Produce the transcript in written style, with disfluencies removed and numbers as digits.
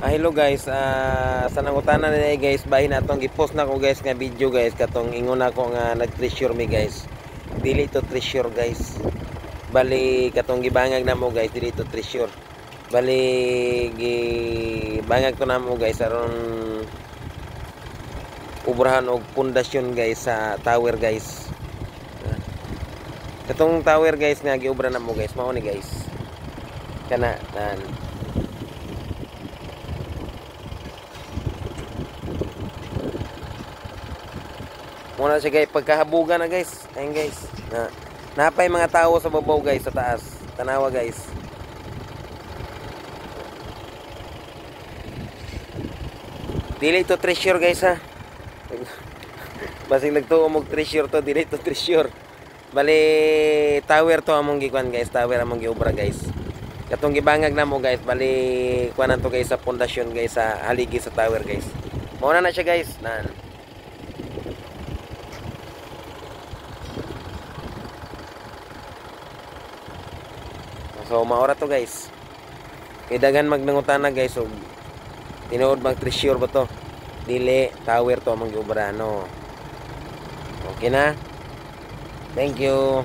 Hello guys, sa nangutana na guys, bahin na itong gipost na ko guys nga video guys, katong ingon ako nga nag-treasure mi guys. Dili to treasure guys. Bali katong gibangag na mo guys, dili to treasure. Bali gibangag ko na mo guys aron ubrahan og pundasyon guys sa tower guys. Katong tower guys nga giubra na mo guys, mao ni guys. Kana nan muna siya guys, pagkahabugan na guys. Ayun guys. Napay mga tao sa babaw guys, sa taas. Tanawa guys. Dili to treasure guys ha. Basig nagtuo mog treasure to, dili to treasure. Bali tower to among gikuan guys, tower among giobra guys. Katong gibangag na mo guys, bali kuanan to guys sa pundasyon guys sa haligi sa tower guys. Mao na siya guys. So maora to guys. Kay daghan magnangutana guys og tinuod bang treasure ba to? Dili, tower to among giobra no. Okay na. Thank you.